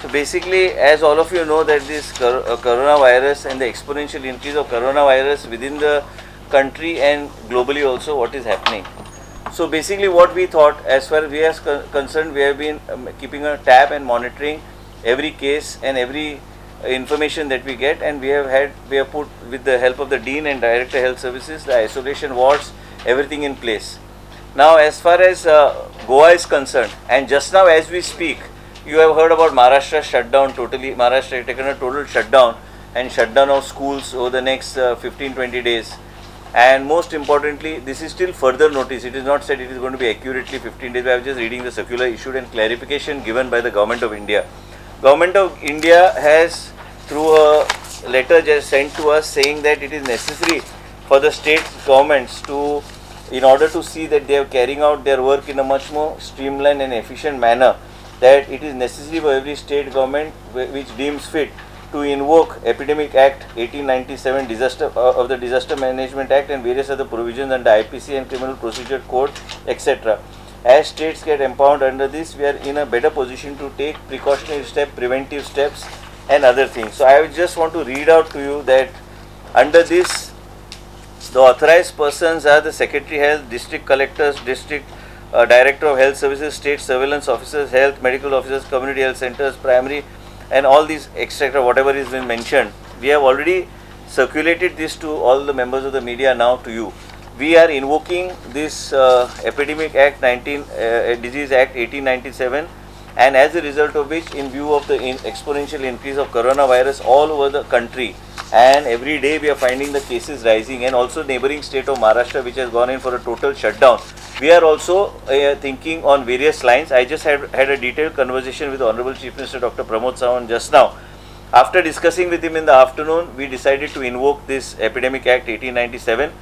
So basically, as all of you know, that this coronavirus and the exponential increase of coronavirus within the country and globally also, what is happening. So basically what we thought, as far as we are concerned, we have been keeping a tab and monitoring every case and every information that we get, and we have put, with the help of the Dean and Director Health Services, the isolation wards, everything in place. Now as far as Goa is concerned, and just now as we speak, you have heard about Maharashtra shutdown totally. Maharashtra has taken a total shutdown and shutdown of schools over the next 15-20 days. And most importantly, this is still further notice. It is not said it is going to be accurately 15 days. I was just reading the circular issued and clarification given by the Government of India. Government of India has, through a letter just sent to us, saying that it is necessary for the state governments to, in order to see that they are carrying out their work in a much more streamlined and efficient manner, that it is necessary for every state government which deems fit to invoke Epidemic Act 1897 of the Disaster Management Act and various other provisions under IPC and Criminal Procedure Code, etc. As states get empowered under this, we are in a better position to take precautionary steps, preventive steps and other things. So I just want to read out to you that under this, the authorized persons are the Secretary Health, District Collectors, District Director of Health Services, State Surveillance Officers, Health, Medical Officers, Community Health Centers, Primary, and all these etc. whatever is been mentioned. We have already circulated this to all the members of the media now to you. We are invoking this Epidemic Act Disease Act 1897, and as a result of which, in view of the exponential increase of coronavirus all over the country, and every day we are finding the cases rising, and also neighboring state of Maharashtra, which has gone in for a total shutdown, we are also thinking on various lines. I just had a detailed conversation with the Honorable Chief Minister Dr. Pramod Sawant just now. After discussing with him in the afternoon, we decided to invoke this Epidemic Act 1897.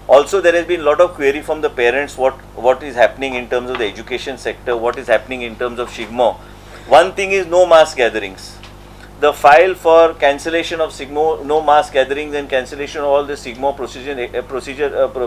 Also, there has been a lot of query from the parents what is happening in terms of the education sector, what is happening in terms of SIGMO. One thing is no mass gatherings. The file for cancellation of SIGMO, no mass gatherings and cancellation of all the SIGMO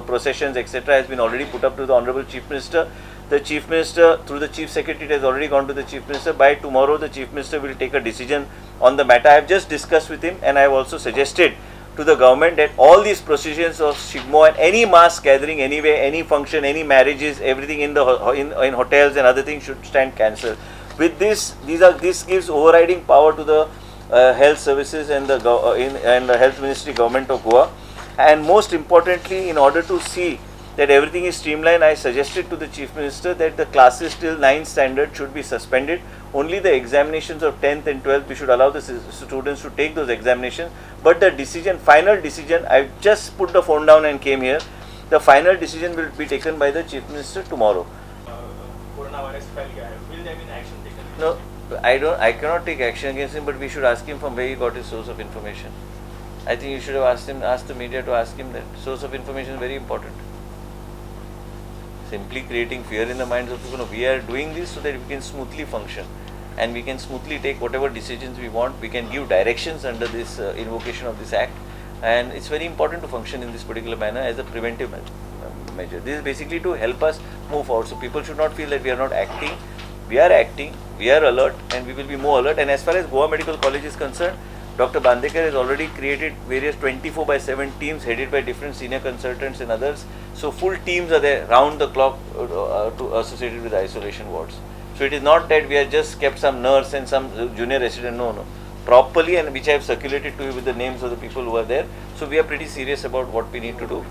processions, etc. has been already put up to the Honorable Chief Minister. The Chief Minister, through the Chief Secretary, it has already gone to the Chief Minister. By tomorrow, the Chief Minister will take a decision on the matter. I have just discussed with him, and I have also suggested to the government that all these procedures of SIGMO and any mass gathering anywhere, any function, any marriages, everything in hotels and other things should stand cancelled. With this, this gives overriding power to the health services and the health ministry, government of Goa. And most importantly, in order to see that everything is streamlined, I suggested to the Chief Minister that the classes till 9th standard should be suspended. Only the examinations of 10th and 12th, we should allow the students to take those examinations. But the decision, final decision, I just put the phone down and came here. The final decision will be taken by the Chief Minister tomorrow. Coronavirus fell gaya. Will there be an action taken? No, I cannot take action against him, but we should ask him from where he got his source of information. I think you should have asked the media to ask him that. Source of information is very important. Simply creating fear in the minds of people. No, we are doing this so that we can smoothly function and we can smoothly take whatever decisions we want. We can give directions under this invocation of this act, and it's very important to function in this particular manner as a preventive measure. This is basically to help us move forward. So people should not feel that we are not acting. We are acting, we are alert, and we will be more alert. And as far as Goa Medical College is concerned, Dr. Bandekar has already created various 24/7 teams headed by different senior consultants and others. So full teams are there round the clock associated with the isolation wards. So it is not that we have just kept some nurse and some junior resident, no. Properly, and which I have circulated to you with the names of the people who are there. So we are pretty serious about what we need to do.